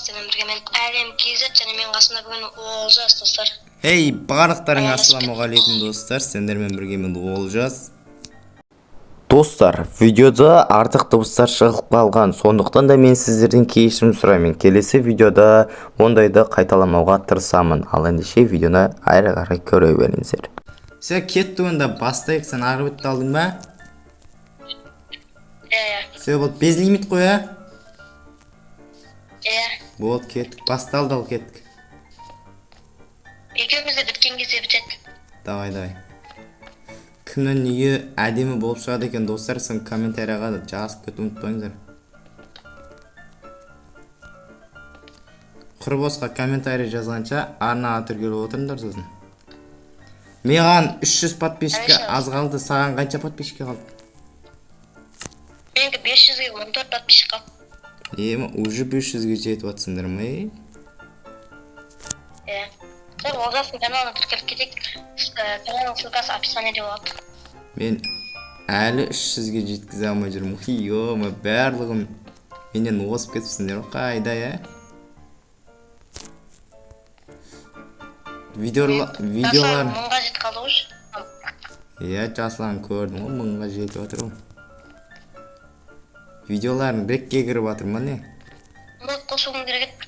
сіздермен бірге мен әлем KZ және мен қасымда бүгін Олжас достар. Ей, барлықтарыңа ассалаумағалейкум достар, сендермен бірге мен Олжас. Достар, видеода артық дыбыстар шығып қалған, сондықтан да мен сіздерден кешірім сұраймын. Келесі видеода ондайды қайталамауға тырысамын. Ал ендеше видеоны әрі қарай көре беріңіздер. Сен кетті онда бастайық, сен ары бітті алдың ба? Сен болды без лимит қоя? Болды, кеттік, басталды ал кеттік. Екеуміз де біткен кезде бітеді. Давай. Кімнің үйі әдемі болып шығады екен достар, сен комментарияға жазып кетіп ұмытпаңыздар. Құрбосқа комментарий жазғанша арнаға тіркеліп отырыңдар сосын. Маған 300 подписчикке аз қалды, саған қанша подписчикке қалды? Менікі 500-ге 14 подписчик қалды. Уже 500-ге жетіп атсыңдар ма? Олжастың каналына тіркеліп кетейік. Каналның ссылкасы описаниеде болады. Мен әлі 300-ге жеткізе алмай жүрмін. Йома, барлығым менен осып кетіпсіңдер қайда, Видеолар... Мыңға жетіп қалды ғой. Жасылан көрдім ғой, мыңға жетіп атыр ғой. Видеоларын рекке кіріп атыр ма не? Мод қосуым керек.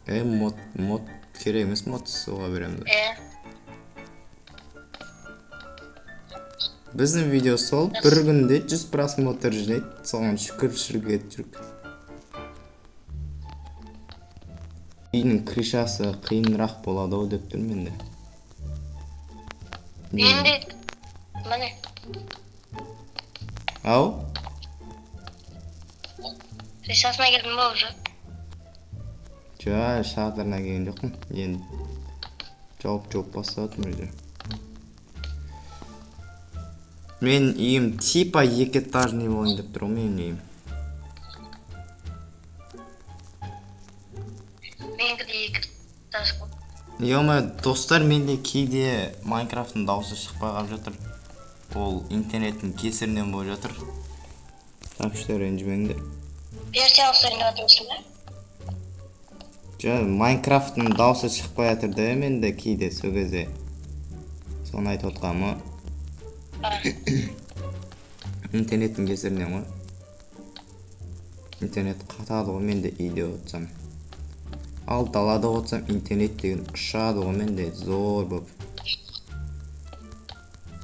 Мод керек емес, мод соға беремді. Біздің видео сол бір күнде 100 просмотр жинайды, соған шүкір жүрік. Үйінің крышасы қиынырақ болады ау деп тұрмын менде. Менде, міне. Ау? Крышасына келдің ба уже? Шатырына келген жоқпын. Енді жауып бастадым өзі. Мен үйім типа 2 этажный болайын деп тұр ғой менің үйім. Менікі де 2 этаж ғой. Йома, достар, менде кейде Майнкрафттың дауысы шықпай қалып жатыр. Ол интернеттің кесірінен болып жатыр. Так что ренжімеңдер. Версия ауыстырайын деп отырмысың ба? Майнкрафттың дауысы шықпай жатыр да менде кейде сол кезде. Соны айтып отқанмы? Интернеттің кесірінен ғой. Интернет қатады ғой менде үйде отсам. Ал далада отсам интернет деген ұшады ғой менде зор болып.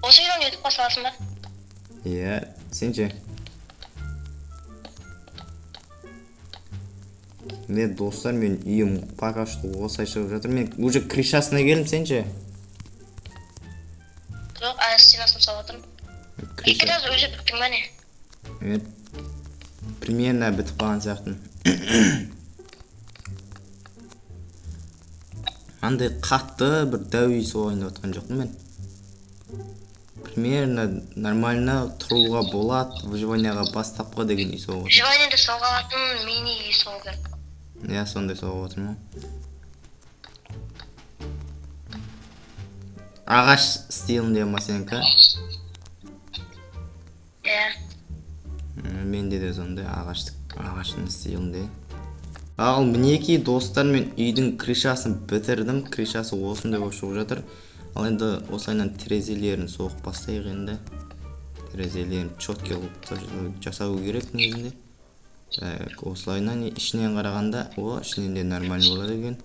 Осы видеоны ютубқа саласың ба? Сен ше? Достар, мен үйім пока что осылай шығып жатыр. Мен уже крышасына келдім, сен ше? Жоқ, стенасын салып отырмын. 2 этаж уже біттің ба не? Примерно бітіп қалған сияқтын. Андай қатты бір дәу үй соғайын деп отқан жоқпын мен. Примерно нормально тұруға болады, выживанияға бастапқы деген үй соғып отыр. Выживанияда соға алатын мини үй соғып керек. Сондай соғып отыр ма? Ағаш стилінде ма сенікі? Менде де сондай ағаштың стилінде. Ал мінеки достар, мен үйдің крышасын бітірдім. Крышасы осындай болып шығып жатыр. Ал енді осылайынан терезелерін соғып бастайық енді. Терезелерін четкий қылып жасау керек негізінде. Осылайынан ішінен қарағанда, ішінен де нормально болады екен.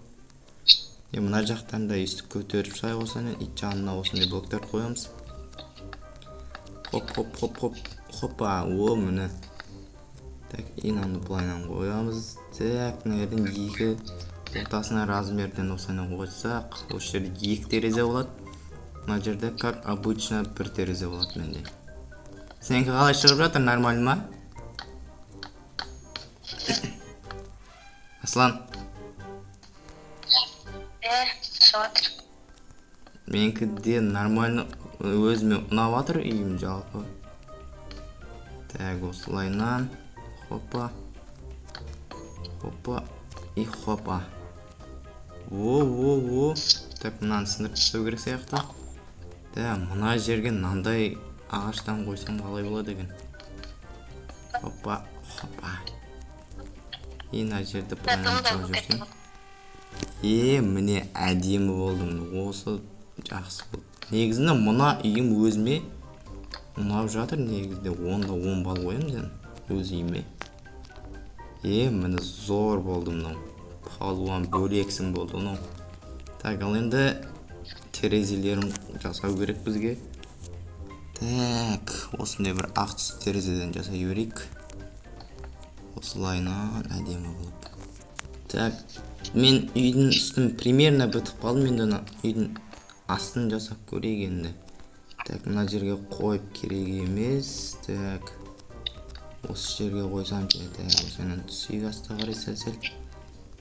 Мына жақтан да үсті көтеріп шығайық осылайынан. Ит жанына осындай блоктар қоямыз. Хоппа, міне. Так, инаны бұлайнан қоямыз. Так, нәден 2 ортасына размерден осылайнан қойсақ, осы жерде 2 терезе болады. Мына жерде, как обычно, 1 терезе болады менде. Сенікі қалай шығып жатыр, нормально ма? Аслан? Шығатыр. Менікі де нормально өзіме ұнап жатыр үйім жалпы. Так, осылайнан. Хоппа. И хоппа. Так, мынаны сындырып тастау керек сияқты. Мына жерге мынандай ағаштан қойсам қалай болады екен? Хоппа. мына жерді Томда байланып болып кетті. жүрсем. Міне әдемі болдым. Осы жақсы болды. Негізінде мына үйім өзіме ұнап жатыр. Негізінде 10-да 10 балл қоямын сен өз үйіме. Міне зор болды мынау. Палуан бөлексің болды мынау. Так, ал енді терезелерін жасау керек бізге. Так, осындай бір ақ түсті терезеден жасай берейік. Осылайынан әдемі болып. Так, мен үйдің үстін примерно бітіп қалдым. Енді үйдің астын жасап көрейік енді. Так, мына жерге қойып керек емес. Так, осы жерге қойсам керек. Так, осылайынан түсейік асты қарай сәл-сәл.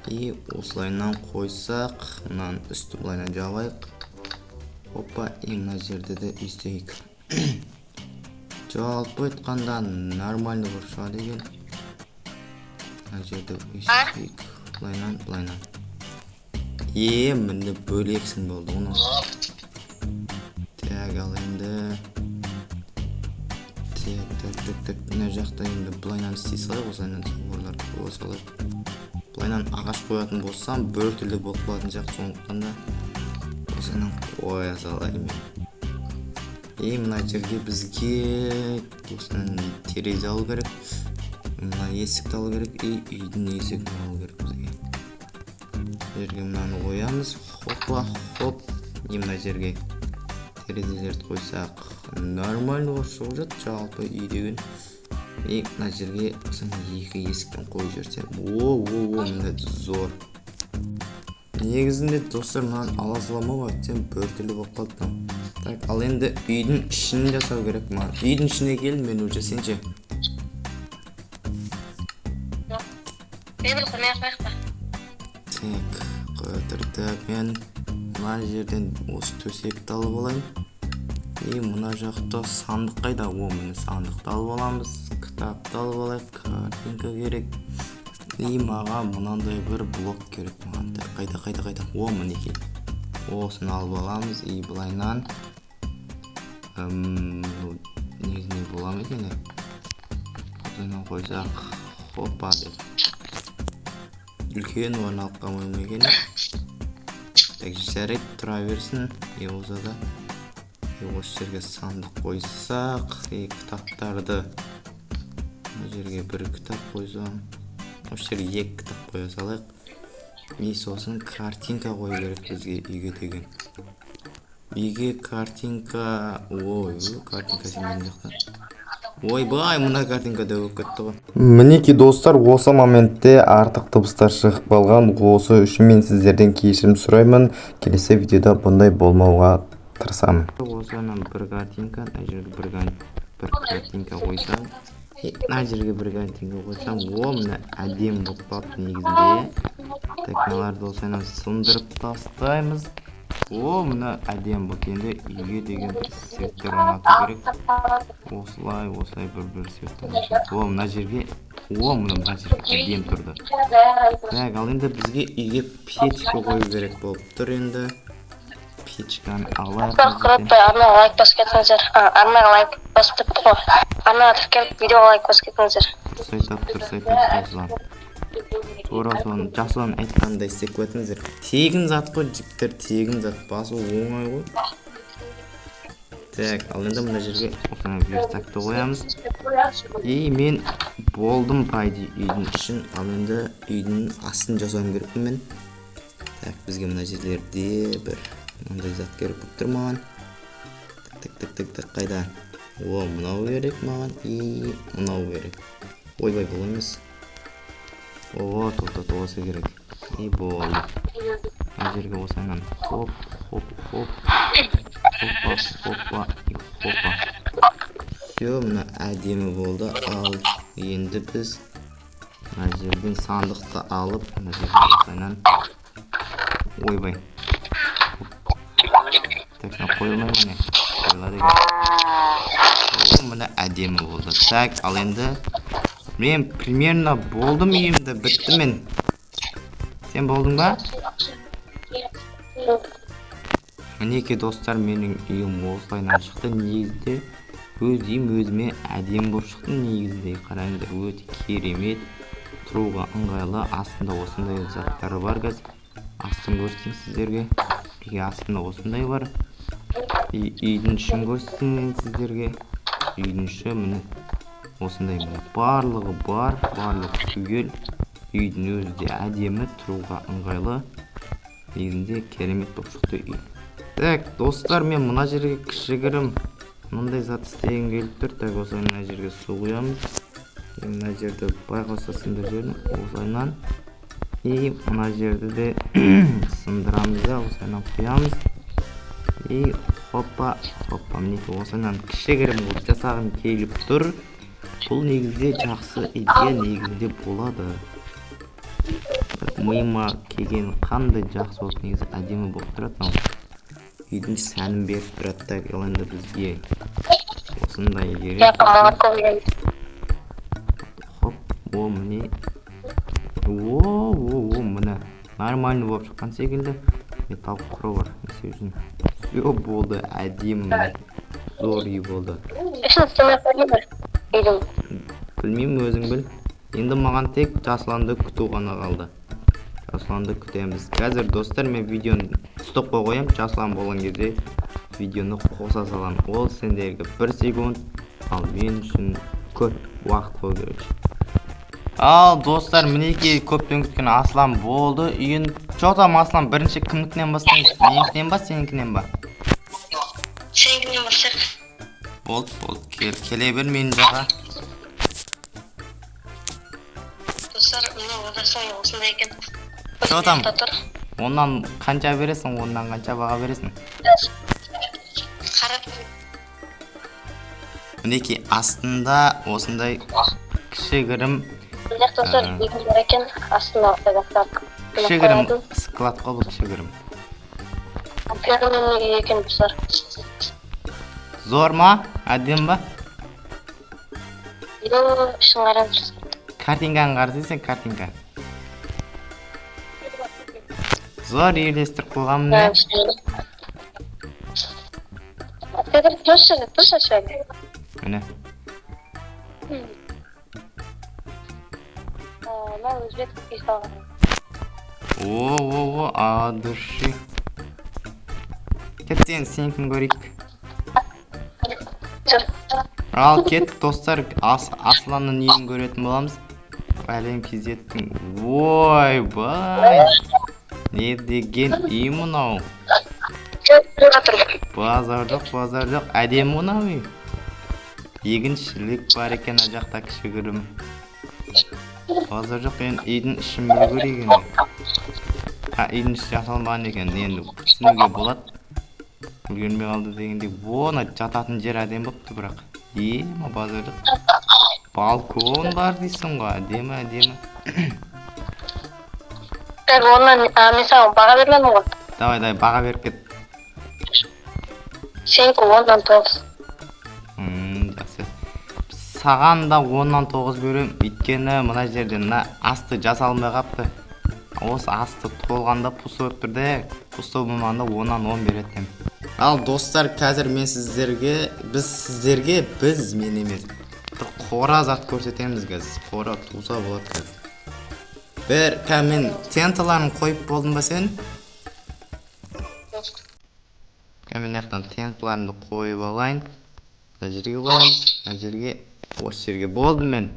И осылайынан қойсақ, мынаны үсті былайынан жабайық. Опа, мына жерде де үйстейік. Жалпы айтқанда нормальный болып шығады екен. Мына жерде үйстейік. Былайынан. Міне бөлексің болды оны. Так, ал енді. Так. Мына жақта енді былайынан істей салайық. Осылайынан соборлар қоя салайық. Былайынан ағаш қоятын болсам, бір түрлі болып қалатын сияқты, сондықтан да осылайынан қоя салайын мен. Мына жерге бізге осылайынан терезе алу керек. Мына есікті алу керек. Үйдің есігін алу керек бізге. Жерге мынаны қоямыз. Хопа, хоп. Мына жерге терезелерді қойсақ, нормально болып жатыр жалпы үй деген. Мына жерге екі есіктен қойып жіберсем. Міне зор. Негізінде достар мынаны ала саламау айтсам бір түрлі болып қалды. Так, ал енді үйдің ішін жасау керек маған. Үйдің ішіне кел, мен уже сенше. Мен қоймай қойықпа. Так, қойдырдық. Мен мына жерден осы төсекті алып алайын. Мына жақта сандық қайда? Міне сандықты алып аламыз. Кітапты алып алайық. Картинка керек. Маған мынандай бір блок керек маған. Қайда? Мінекей. Осыны алып аламыз. Былайынан негізінде бола ма екен? Осыны қойсақ, хопа деп. Үлкен орын алып қалмай ма екен? Так, жарайды, тұра берсін. Олса да осы жерге сандық қойсақ, кітаптарды бұл жерге бір кітап қойсам, осы жерге екі кітап қоя салайық. Сосын картинка қою керек бізге үйге деген. Үйге картинка... картинка сенген жақта. Ойбай, мына картинка да өп кетті ғой. Мінеки достар, осы моментте артық дыбыстар шығып қалған. Осы үшін мен сіздерден кешірім сұраймын. Келесі видеода бұндай болмауға тырысамын. Осыдан бір картинка, бір картинка қойсам, мына жерге бір картинка қойсам, мына әдемі болып қалды негізінде. Так, мыналарды осыдан сындырып тастаймыз. Мына әдемі болды. Енді үйге деген бір светтер орнату керек. Осылай бір светтер орнату. Мына жерге әдемі тұрды. Так, ал енді бізге үйге печка қою керек болып тұр енді. Печканы алайық. Құртпай, арнаға лайк басып кетіңіздер. Арнаға лайк басып тұр ғой. Арнаға тіркеліп видеоға лайк басып кетіңіздер. Дұрыс тура соны жасуан айтқандай істеп кетіңіздер. Тегін зат қой жігіттер, тегін зат басу оңай ғой. Так, ал енді мына жерге осыны верстакты қоямыз. Мен болдым пайды үйдің үшін. Ал енді үйдің астын жасауым керекпін мен. Так, бізге мына жерлерде бір мынандай зат керек болып тұр маған. Так, қайда? Мынау керек маған. Мынау керек. Ойбай, бұл емес. Осы керек. Болды. Мына жерге осыған хоп. Хопа. Все, мына әдемі болды. Ал енді біз мына жерден сандықты алып, мына жерге осыған ойбай. Так, қойылмай міне. Қойылады екен. Мына әдемі болды. Так, ал енді мен примерно болдым үйімді, бітті мен. Сен болдың ба? Мінеки достар, менің үйім осылайынан шықты. Негізде өз үйім өзіме әдемі болып шықты. Негізде қараңыздар, өте керемет. тұруға ыңғайлы. Астында осындай заттары бар қазір. Астын көрсетейін сіздерге. Неге астында осындай бар. Үйдің ішін көрсетейін сіздерге. Үйдің іші міне осындай барлығы бар, барлығы түгел. Үйдің өзі де әдемі, тұруға ыңғайлы. Негізінде керемет болып шықты үй. Так, достар, мен мына жерге кішігірім мындай зат істеген келіп тұр. Так, осылай мына жерге су құямыз. Мына жерді байқасасыңдар жерін осылайынан. И мына жерді де сындырамыз да осылайынан құямыз. И хоппа, мінекей осылайынан кішігірім болып жасағым келіп тұр. Бұл негізде жақсы идея негізінде болады. Миыма келген қандай жақсы болып негізі әдемі болып тұрады. Үйдің сәнін беріп тұрады. Так, енді бізге осындай керек. Хоп, о міне. О, міне нормальный болып шыққан секілді. Металл құры бар. Все болды, әдемі. Зор үй болды. Білмеймін, өзің біл. Енді маған тек Жасұланды күту ғана қалды. Жасұланды күтеміз. Қазір достар, мен видеоны стопқа қоям. Жасұлан болған кезде видеоны қоса салам. Ол сендерге 1 секунд, ал мен үшін көп уақыт қой керек. Ал достар, мінекей көптен күткен Аслан болды. Үйін жоқтам. Аслан, бірінші кімдікінен бастаймыз? Менікінен ба, сенікінен ба? Сенікінен бастайық. Болды. Келе бер менің жақа. Достар, мына одасың осындай екен. Жоқтам. Оннан қанша бересің? Оннан қанша баға бересің? Қарап. Мінекей астында осындай кішігірім Достар, егін екен, астында осындай кішігірім склад қой, бұл кішігірім. Пианоның екен достар. Зор ма? Әдем ба? Ішін қараңыз. Картинканы қарасайсың, картинка. Зор үйлестір қылғам не? Петр, дұрыс ашады. Міне. Мен өзбек үй салған. О, дұршы. Кеттен сенікін көрейік. Ал кет, достар, Асланның үйін көретін боламыз. Әлем кезеттің. Ой, бай. Не деген үй мұнау? Базар жоқ. Әдем мұнау үй. Егіншілік бар екен жақта кішігірім. Базар жоқ, мен үйдің ішін бір көрейген. Үйдің іші жасалмаған екен. Енді түсінуге болады. Үлгермей қалды дегенде, оны жататын жер әдем бопты бірақ. Ема базар жоқ. Балкон бар дейсің ғой, әдемі. Оннан мен саған баға бермедім ғой. Давай, баға беріп кет. Сенікі 10-нан 9. Жақсы. Саған да 10-нан 9 берем, өйткені мына жерден асты жасалмай қапты. Осы асты толғанда пұс өп тұрды, пұс болмағанда 10-нан 10 беретін. Ал достар, қазір мен сіздерге, біз мен емес, бір қора зат көрсетеміз қазір. Қора туса болады қазір. Бір кәмен тенталарын қойып болдың ба сен? Кәмен ақтан тенталарымды қойып алайын. Мына жерге қойамыз. Мына жерге, осы жерге болды мен.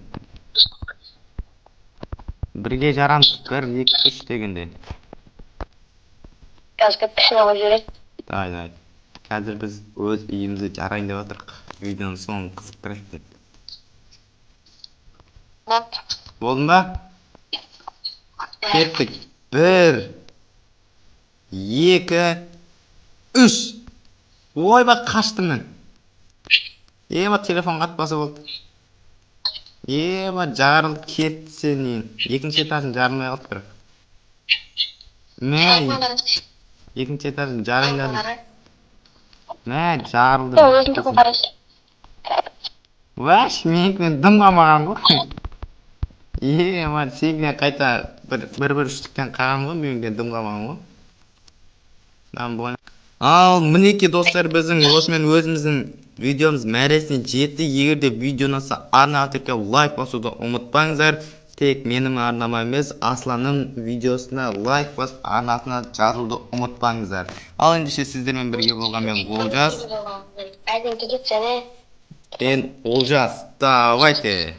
Бірге жарамыз. 1, 2, 3 дегенде. Қазір пішіне қойып жүрейін. Давай. Қазір біз өз үйімізді жарайын деп отырық. Видеоның соңын қызықтырайық деп. Болдың ба? Кеттік. 1, 2, 3. Ойба, қаштым мен. Ема, телефон қатпасы болды. Ема, жарылып кетті сенен. Екінші этажын жарылмай қалды бірақ. Екінші этажын жарылмай. Жарылды. Өзіңді қарайсың. Ваш, менікінен дым қалмаған ғой. Ема, сенікінен қайта бір үштіктен қаған ғой, менікінен дым қалмаған ғой. Ал, мінекей достар, біздің осымен өзіміздің видеомыз мәресіне жетті. Егер де видео ұнаса, арна авторға лайк басуды ұмытпаңыздар. тек менің арнама емес, Асланның видеосына лайк басып, арнасына жазылуды ұмытпаңыздар. Ал ендеше сіздермен бірге болған мен Олжас. Айдын кекет және Олжас. Давайте.